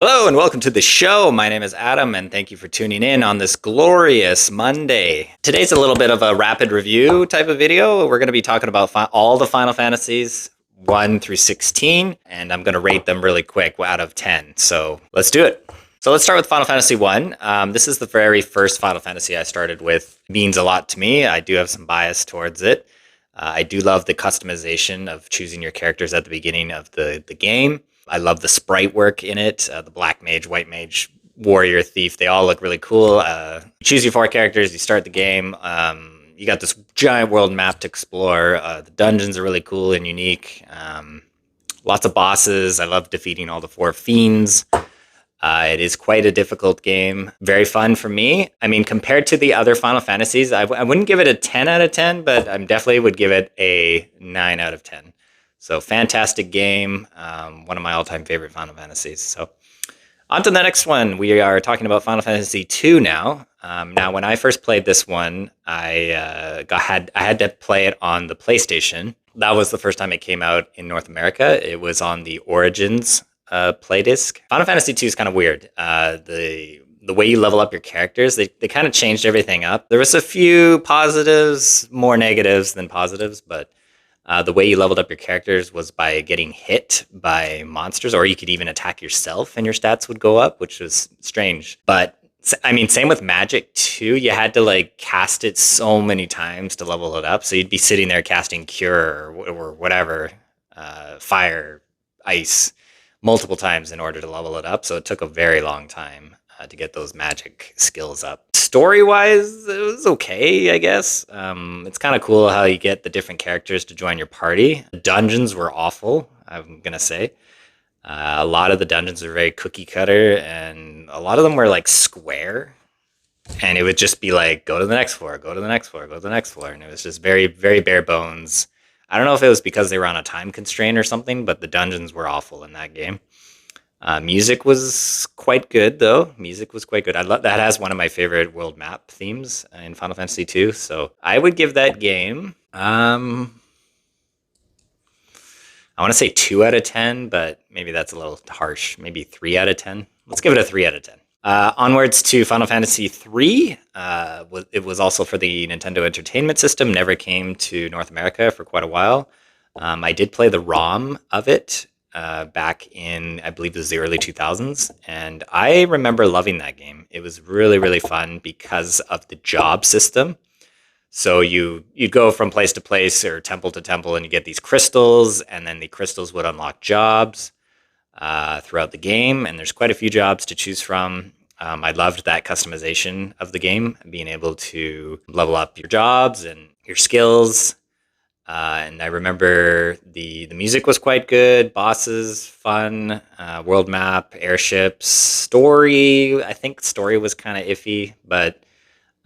Hello and welcome to the show. My name is Adam and thank you for tuning in on this glorious Monday. Today's a little bit of a rapid review type of video. We're going to be talking about all the Final Fantasies 1 through 16 and I'm going to rate them really quick out of 10. So let's do it. So let's start with Final Fantasy 1. This is the very first Final Fantasy I started with. It means a lot to me. I do have some bias towards it. I do love the customization of choosing your characters at the beginning of the game. I love the sprite work in it. The black mage, white mage, warrior, thief, they all look really cool. Choose your 4 characters, you start the game. You got this giant world map to explore. The dungeons are really cool and unique. Lots of bosses. I love defeating all the 4 fiends. It is quite a difficult game. Very fun for me. I mean, compared to the other Final Fantasies, I wouldn't give it a 10 out of 10, but I definitely would give it a 9 out of 10. So fantastic game, one of my all-time favorite Final Fantasies. So on to the next one. We are talking about Final Fantasy II now. Now, when I first played this one, I had to play it on the PlayStation. That was the first time it came out in North America. It was on the Origins play disc. Final Fantasy II is kind of weird. The way you level up your characters, they kind of changed everything up. There was a few positives, more negatives than positives, but the way you leveled up your characters was by getting hit by monsters, or you could even attack yourself and your stats would go up, which was strange. But I mean, same with magic too. You had to like cast it so many times to level it up. So you'd be sitting there casting cure or whatever, fire, ice, multiple times in order to level it up. So it took a very long time to get those magic skills up. Story-wise, it was okay, I guess. It's kind of cool how you get the different characters to join your party. The dungeons were awful, I'm going to say. A lot of the dungeons are very cookie-cutter, and a lot of them were, like, square. And it would just be like, go to the next floor, go to the next floor, go to the next floor. And it was just very, very bare bones. I don't know if it was because they were on a time constraint or something, but the dungeons were awful in that game. Music was quite good, though. Music was quite good. I love that. Has one of my favorite world map themes in Final Fantasy II. So I would give that game. I want to say 2 out of 10, but maybe that's a little harsh. Maybe 3 out of 10. Let's give it a 3 out of 10. Onwards to Final Fantasy III. It was also for the Nintendo Entertainment System. Never came to North America for quite a while. I did play the ROM of it. Back in, I believe it was the early 2000s. And I remember loving that game. It was really, really fun because of the job system. So you'd go from place to place or temple to temple and you get these crystals, and then the crystals would unlock jobs throughout the game. And there's quite a few jobs to choose from. I loved that customization of the game, being able to level up your jobs and your skills. And I remember the music was quite good, bosses, fun, world map, airships, story. I think story was kind of iffy, but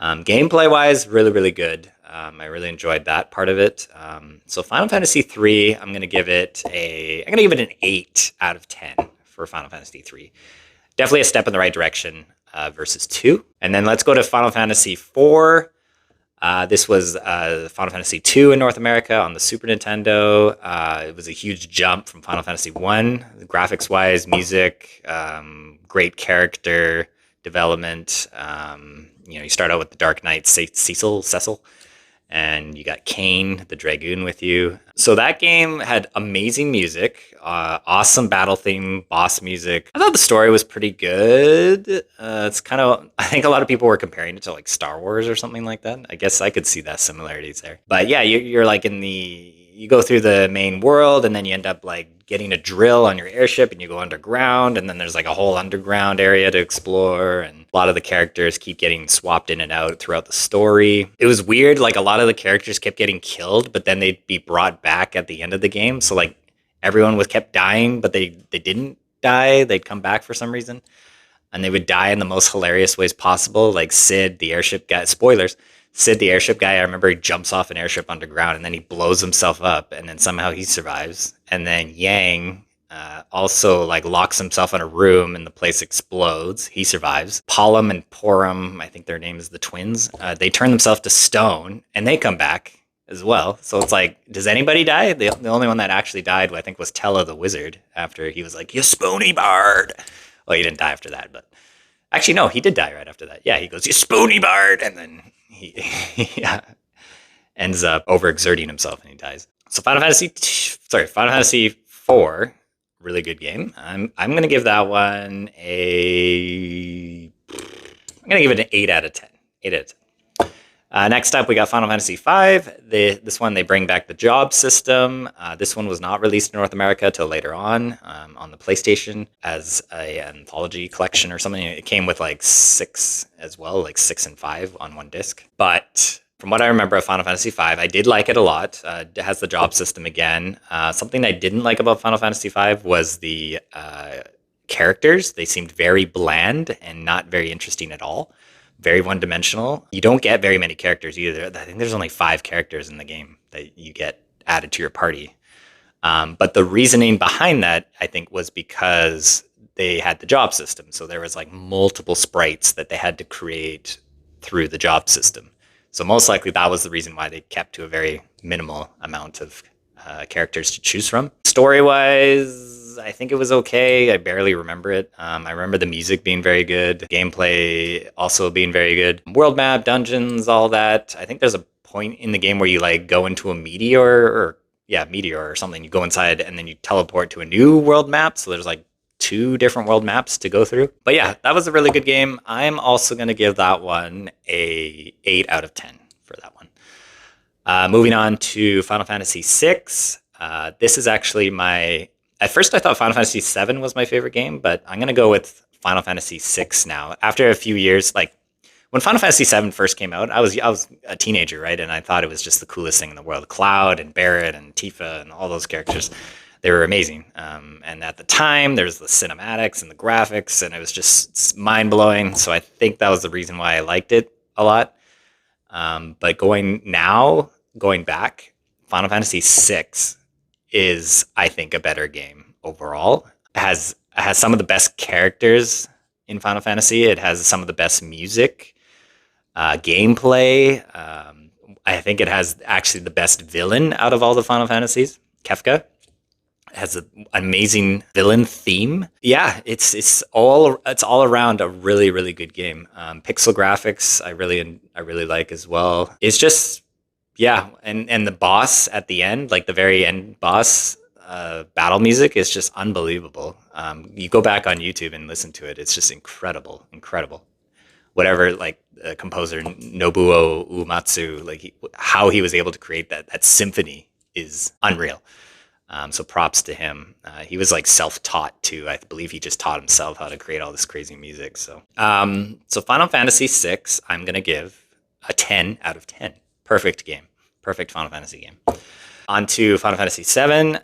gameplay-wise, really, really good. I really enjoyed that part of it. So Final Fantasy III, I'm going to give it an 8 out of 10 for Final Fantasy III. Definitely a step in the right direction versus 2. And then let's go to Final Fantasy IV. This was Final Fantasy II in North America on the Super Nintendo. It was a huge jump from Final Fantasy I, graphics-wise, music, great character development. You start out with the Dark Knight Cecil, and you got Kain, the Dragoon, with you. So that game had amazing music, awesome battle theme, boss music. I thought the story was pretty good. It's kind of, I think a lot of people were comparing it to like Star Wars or something like that. I guess I could see that similarities there. But yeah, you're like you go through the main world and then you end up like getting a drill on your airship and you go underground, and then there's like a whole underground area to explore, and a lot of the characters keep getting swapped in and out throughout the story. It was weird, like a lot of the characters kept getting killed, but then they'd be brought back at the end of the game. So like everyone was kept dying, but they didn't die. They'd come back for some reason. And they would die in the most hilarious ways possible. Like Sid, the airship guy, spoilers, Sid, the airship guy, I remember he jumps off an airship underground and then he blows himself up and then somehow he survives. And then Yang also like locks himself in a room and the place explodes. He survives. Palom and Porum, I think their name is the twins, they turn themselves to stone and they come back as well. So it's like, does anybody die? The only one that actually died, I think, was Tella the wizard after he was like, you spoony bard. Well, he didn't die after that, but actually, no, he did die right after that. Yeah, he goes, "You spoony bard," and then he yeah, ends up overexerting himself and he dies. So Final Fantasy 4, really good game. I'm gonna give that one I'm gonna give it an 8 out of 10. 8 out of 10. Next up, we got Final Fantasy V. This one, they bring back the job system. This one was not released in North America till later on the PlayStation as a anthology collection or something. It came with like 6 as well, like 6 and 5 on one disc. But from what I remember of Final Fantasy V, I did like it a lot. It has the job system again. Something I didn't like about Final Fantasy V was the characters. They seemed very bland and not very interesting at all. Very one-dimensional. You don't get very many characters either. I think there's only 5 characters in the game that you get added to your party. But the reasoning behind that, I think, was because they had the job system. So there was like multiple sprites that they had to create through the job system. So most likely that was the reason why they kept to a very minimal amount of characters to choose from. Story-wise, I think it was okay. I barely remember it. I remember the music being very good, gameplay also being very good, world map, dungeons, all that. I think there's a point in the game where you like go into a meteor or something. You go inside and then you teleport to a new world map. So there's like 2 different world maps to go through. But yeah, that was a really good game. I'm also going to give that one a 8 out of 10 for that one. Moving on to Final Fantasy VI. This is actually at first I thought Final Fantasy VII was my favorite game, but I'm going to go with Final Fantasy VI now. After a few years, like when Final Fantasy VII first came out, I was a teenager, right? And I thought it was just the coolest thing in the world. Cloud and Barret and Tifa and all those characters, they were amazing. And at the time, there's the cinematics and the graphics, and it was just mind-blowing. So I think that was the reason why I liked it a lot. But going back, Final Fantasy VI is, I think, a better game overall. It has some of the best characters in Final Fantasy. It has some of the best music, gameplay. I think it has actually the best villain out of all the Final Fantasies. Kefka. It has an amazing villain theme. Yeah, it's all around a really, really good game. Pixel graphics, I really like as well. It's just, yeah, and the boss at the end, like the very end boss, battle music is just unbelievable. You go back on YouTube and listen to it; it's just incredible. Whatever, like composer Nobuo Uematsu, like how he was able to create that symphony is unreal. So props to him. He was like self-taught too. I believe he just taught himself how to create all this crazy music. So Final Fantasy VI, I'm gonna give a 10 out of 10. Perfect game. Perfect Final Fantasy game. On to Final Fantasy VII.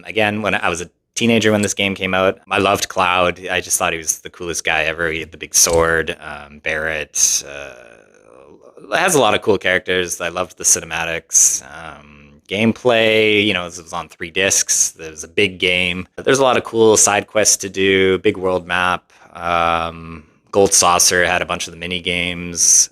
Again, when I was a teenager when this game came out, I loved Cloud. I just thought he was the coolest guy ever. He had the big sword. Barret has a lot of cool characters. I loved the cinematics. Gameplay, it was on 3 discs. It was a big game. There's a lot of cool side quests to do, big world map. Gold Saucer had a bunch of the mini games.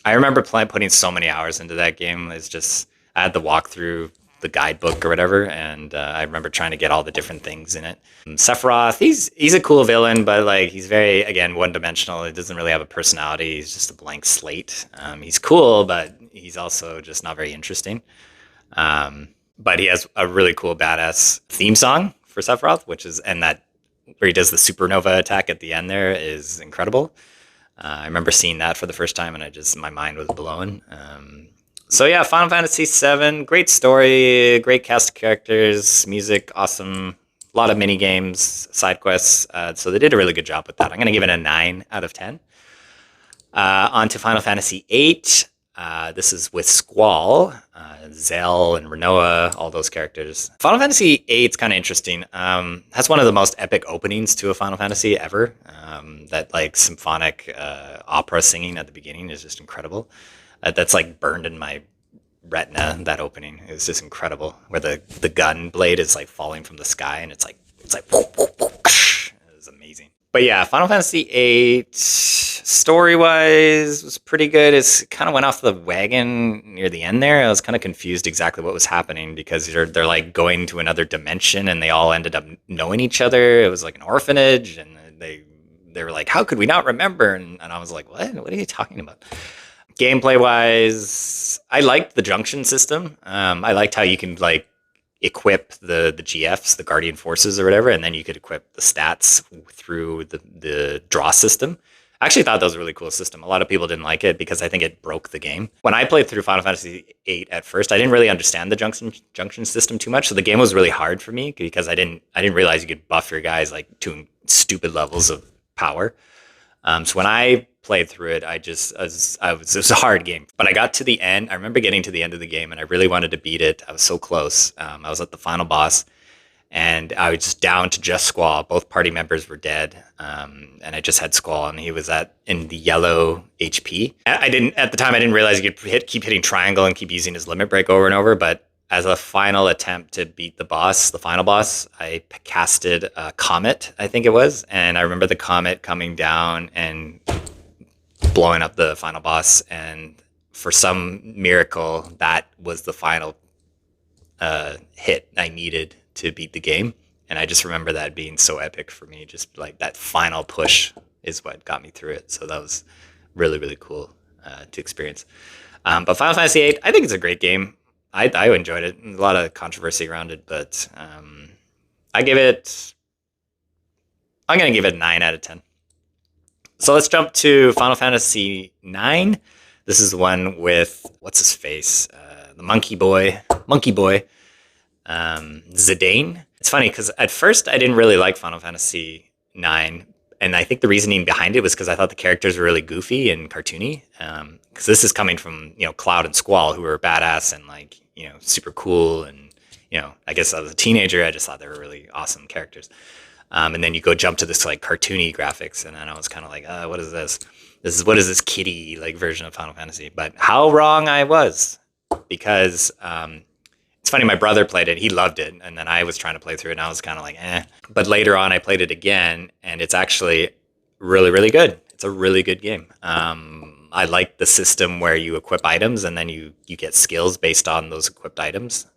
I remember putting so many hours into that game. It's just, I had to walk through the guidebook or whatever, and I remember trying to get all the different things in it. Sephiroth, he's a cool villain, but like he's very, again, one-dimensional. He doesn't really have a personality. He's just a blank slate. He's cool, but he's also just not very interesting. But he has a really cool, badass theme song for Sephiroth, where he does the supernova attack at the end there is incredible. I remember seeing that for the first time, and my mind was blown. So yeah, Final Fantasy VII, great story, great cast of characters, music, awesome, a lot of mini games, side quests. So they did a really good job with that. I'm going to give it a 9 out of 10. On to Final Fantasy VIII. This is with Squall, Zell and Renoa, all those characters. Final Fantasy VIII is kind of interesting. Has one of the most epic openings to a Final Fantasy ever. That like symphonic opera singing at the beginning is just incredible. That's like burned in my retina. That opening is just incredible. Where the gun blade is like falling from the sky, and it's like whoop, whoop, whoop, it was amazing. But yeah, Final Fantasy VIII. Story-wise, was pretty good. It's kind of went off the wagon near the end there. I was kind of confused exactly what was happening because they're like going to another dimension and they all ended up knowing each other. It was like an orphanage, and they were like, "How could we not remember?" And I was like, "What? What are you talking about?" Gameplay-wise, I liked the junction system. I liked how you can like equip the GFs, the Guardian Forces or whatever, and then you could equip the stats through the draw system. I actually thought that was a really cool system. A lot of people didn't like it because I think it broke the game. When I played through Final Fantasy VIII at first, I didn't really understand the junction system too much, so the game was really hard for me because I didn't realize you could buff your guys like to stupid levels of power. So when I played through it, it was a hard game. But I got to the end. I remember getting to the end of the game, and I really wanted to beat it. I was so close. I was at the final boss, and I was just down to just Squall. Both party members were dead, and I just had Squall, and he was in the yellow HP. At the time I didn't realize you could keep hitting triangle and keep using his limit break over and over. But as a final attempt to beat the final boss, I casted a comet, I think it was, and I remember the comet coming down and blowing up the final boss, and for some miracle, that was the final hit I needed to beat the game. And I just remember that being so epic for me. Just like that final push is what got me through it. So that was really, really cool to experience. But Final Fantasy VIII, I think it's a great game. I enjoyed it. A lot of controversy around it, but I'm going to give it a 9 out of 10. So let's jump to Final Fantasy IX. This is the one with, what's his face? The monkey boy, Zidane. It's funny because at first I didn't really like Final Fantasy IX, and I think the reasoning behind it was because I thought the characters were really goofy and cartoony. Because this is coming from Cloud and Squall, who were badass and like super cool, and I guess as a teenager I just thought they were really awesome characters. And then you go jump to this like cartoony graphics, and then I was kind of like, what is this? What is this kiddie like version of Final Fantasy? But how wrong I was, because it's funny, my brother played it, he loved it, and then I was trying to play through it, and I was kind of like, eh. But later on, I played it again, and it's actually really, really good. It's a really good game. I like the system where you equip items, and then you get skills based on those equipped items.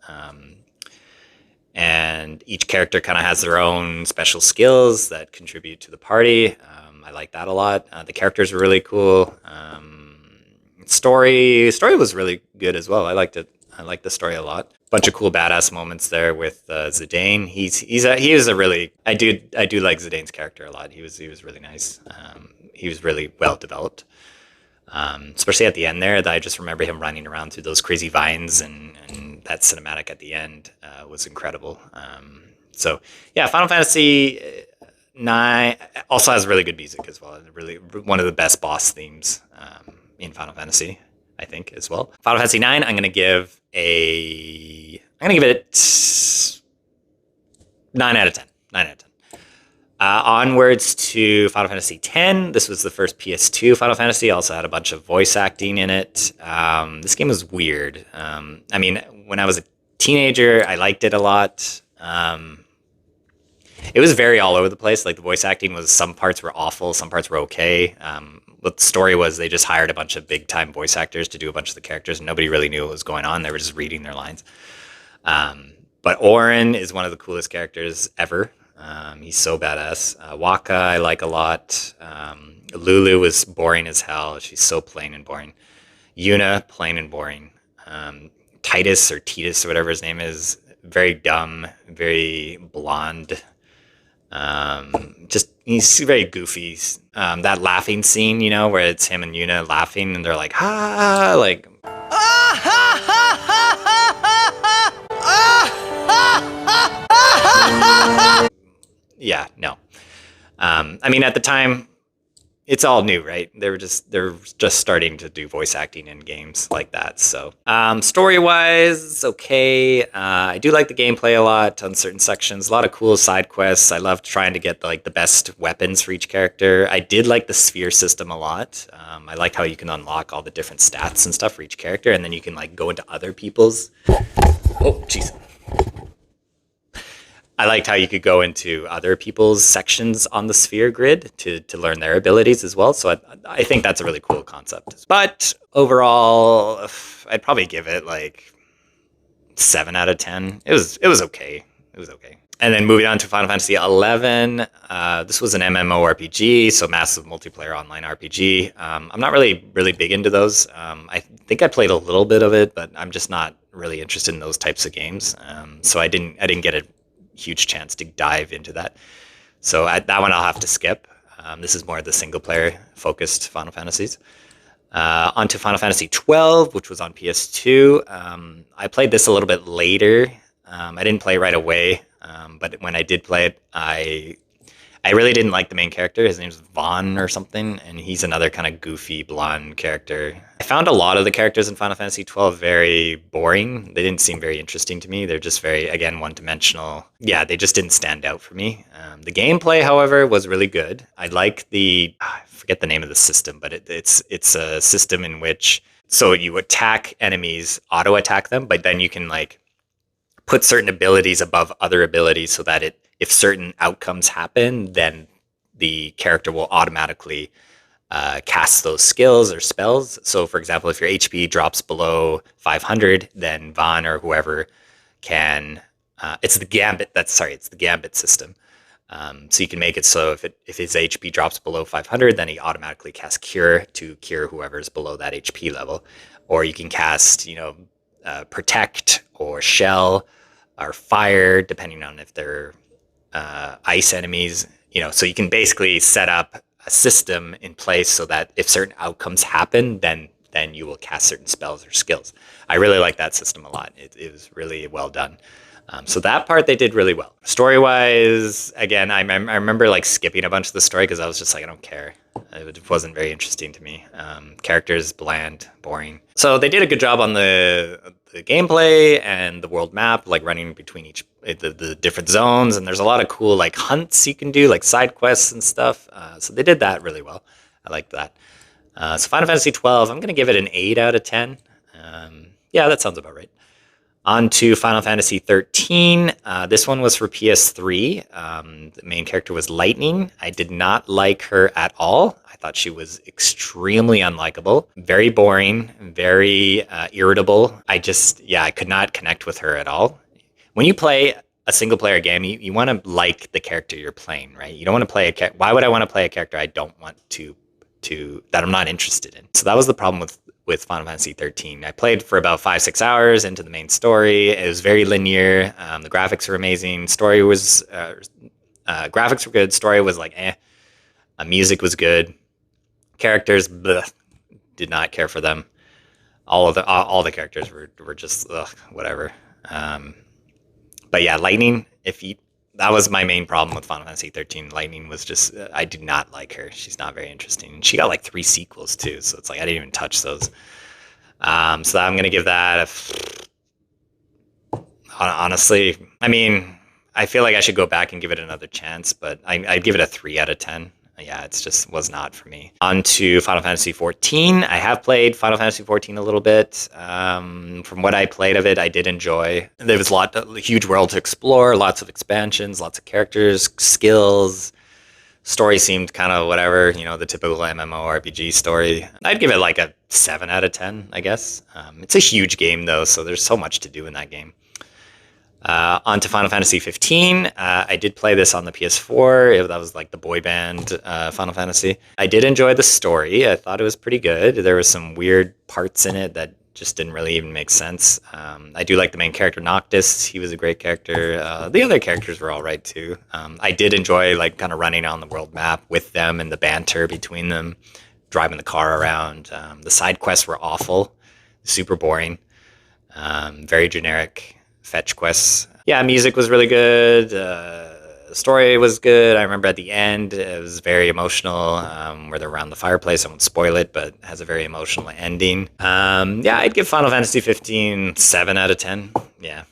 And each character kind of has their own special skills that contribute to the party. I like that a lot. The characters were really cool. Story was really good as well. I liked it. I liked the story a lot. Bunch of cool badass moments there with Zidane. He was a really, I do like Zidane's character a lot. He was really nice. He was really well developed. Especially at the end there, I just remember him running around through those crazy vines, and that cinematic at the end was incredible. So yeah, Final Fantasy IX also has really good music as well. Really, one of the best boss themes in Final Fantasy, I think, as well. Final Fantasy IX, I'm gonna give it 9 out of 10. 9 out of 10. Onwards to Final Fantasy X. This was the first PS2 Final Fantasy. Also had a bunch of voice acting in it. This game was weird. I mean, when I was a teenager, I liked it a lot. It was very all over the place. Like the voice acting was, some parts were awful, some parts were okay. What the story was, they just hired a bunch of big time voice actors to do a bunch of the characters, and nobody really knew what was going on. They were just reading their lines. But Auron is one of the coolest characters ever. He's so badass. Wakka I like a lot. Lulu was boring as hell. She's so plain and boring. Yuna, plain and boring. Titus or Titus or whatever his name is, very dumb, very blonde. He's very goofy. That laughing scene, where it's him and Yuna laughing and they're like, ha, like, yeah, no. I mean, at the time, it's all new, right? They're just starting to do voice acting in games like that. So, story-wise, okay. I do like the gameplay a lot on certain sections. A lot of cool side quests. I loved trying to get the best weapons for each character. I did like the sphere system a lot. I like how you can unlock all the different stats and stuff for each character, and then you can go into other people's. Oh, jeez. I liked how you could go into other people's sections on the sphere grid to learn their abilities as well. So I think that's a really cool concept. But overall, I'd probably give it like 7 out of 10. It was okay. It was okay. And then moving on to Final Fantasy 11, this was an MMORPG, so massive multiplayer online RPG. I'm not really big into those. I think I played a little bit of it, but I'm just not really interested in those types of games. So I didn't get a huge chance to dive into that. So that one I'll have to skip. This is more the single player focused Final Fantasies. Onto Final Fantasy 12, which was on PS2. I played this a little bit later. I didn't play right away, but when I did play it, I really didn't like the main character. His name's Vaughn or something, and he's another kind of goofy blonde character. I found a lot of the characters in Final Fantasy 12 very boring. They didn't seem very interesting to me. They're just very, again, one-dimensional. Yeah, they just didn't stand out for me. The gameplay, however, was really good. I like I forget the name of the system, but it's a system in which, so you attack enemies, auto-attack them, but then you can like put certain abilities above other abilities so that if certain outcomes happen, then the character will automatically cast those skills or spells. So, for example, if your HP drops below 500, then Vaughn or whoever can. It's the Gambit. It's the Gambit system. So you can make it so if his HP drops below 500, then he automatically casts Cure to cure whoever's below that HP level. Or you can cast, Protect or Shell or Fire, depending on if they're ice enemies. So you can basically set up a system in place so that if certain outcomes happen, then you will cast certain spells or skills. I really like that system a lot. It was really well done. So that part they did really well. Story-wise, again, I remember like skipping a bunch of the story because I was just like, I don't care. It wasn't very interesting to me. Characters, bland, boring. So they did a good job on the gameplay and the world map, like running between the different zones. And there's a lot of cool like hunts you can do, like side quests and stuff. So they did that really well. I like that. So Final Fantasy 12, I'm going to give it an 8 out of 10. Yeah, that sounds about right. On to Final Fantasy 13. This one was for PS3. The main character was Lightning. I did not like her at all. I thought she was extremely unlikable, very boring, very irritable. I could not connect with her at all. When you play a single player game, you want to like the character you're playing, right? You don't want to play why would I want to play a character I don't want to that I'm not interested in? So that was the problem with Final Fantasy 13. I played for about 5-6 hours into the main story. It was very linear. The graphics were amazing. Graphics were good. Story was like music was good. Characters, did not care for them. All the characters were just whatever. But yeah, Lightning. That was my main problem with Final Fantasy 13. Lightning was just, I do not like her. She's not very interesting. She got like 3 sequels too, so it's like I didn't even touch those. So I'm going to give that honestly, I mean, I feel like I should go back and give it another chance, but I'd give it a 3 out of 10. Yeah, it just was not for me. On to Final Fantasy 14. I have played Final Fantasy 14 a little bit. From what I played of it, I did enjoy. There was a huge world to explore, lots of expansions, lots of characters, skills. Story seemed kind of whatever, the typical MMORPG story. I'd give it like a 7 out of 10, I guess. It's a huge game though, so there's so much to do in that game. On to Final Fantasy 15. I did play this on the PS4. That was like the boy band Final Fantasy. I did enjoy the story. I thought it was pretty good. There were some weird parts in it that just didn't really even make sense. I do like the main character, Noctis. He was a great character. The other characters were all right too. I did enjoy like kind of running on the world map with them and the banter between them, driving the car around. The side quests were awful, super boring, very generic fetch quests. Yeah, music was really good. The story was good. I remember at the end, it was very emotional, where they're around the fireplace. I won't spoil it, but it has a very emotional ending. Yeah, I'd give Final Fantasy 15 7 out of 10. Yeah.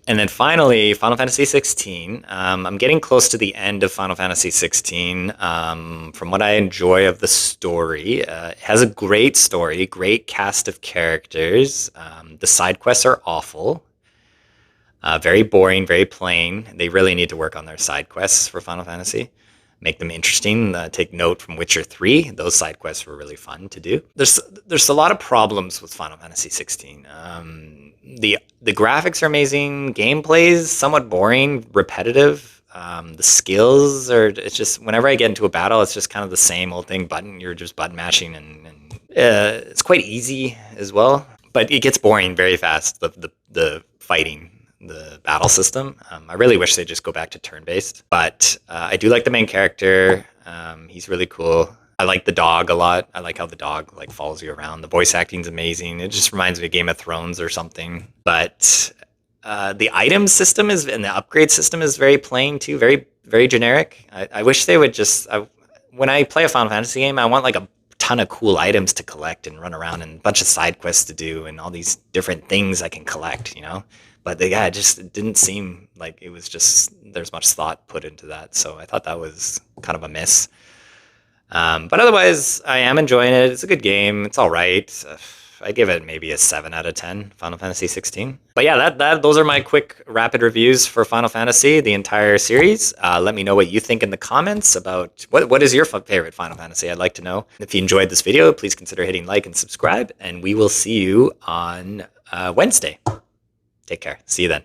And then finally, Final Fantasy 16. I'm getting close to the end of Final Fantasy 16. From what I enjoy of the story, it has a great story, great cast of characters. The side quests are awful. Very boring, very plain. They really need to work on their side quests for Final Fantasy. Make them interesting. Take note from Witcher 3. Those side quests were really fun to do. There's a lot of problems with Final Fantasy 16. The graphics are amazing. Gameplay is somewhat boring, repetitive. The skills are, it's just, whenever I get into a battle, it's just kind of the same old thing. You're just button mashing, and it's quite easy as well. But it gets boring very fast, the fighting, the battle system. I really wish they'd just go back to turn-based. But I do like the main character. He's really cool. I like the dog a lot. I like how the dog like follows you around. The voice acting's amazing. It just reminds me of Game of Thrones or something. But the item system and the upgrade system is very plain too, very, very generic. I wish they would just, when I play a Final Fantasy game, I want like a ton of cool items to collect and run around, and a bunch of side quests to do, and all these different things I can collect, you know? But it just didn't seem like it was just, there's much thought put into that. So I thought that was kind of a miss. But otherwise, I am enjoying it. It's a good game. It's all right. I give it maybe a 7 out of 10, Final Fantasy 16. But yeah, those are my quick, rapid reviews for Final Fantasy, the entire series. Let me know what you think in the comments about what is your favorite Final Fantasy. I'd like to know. If you enjoyed this video, please consider hitting like and subscribe, and we will see you on Wednesday. Take care. See you then.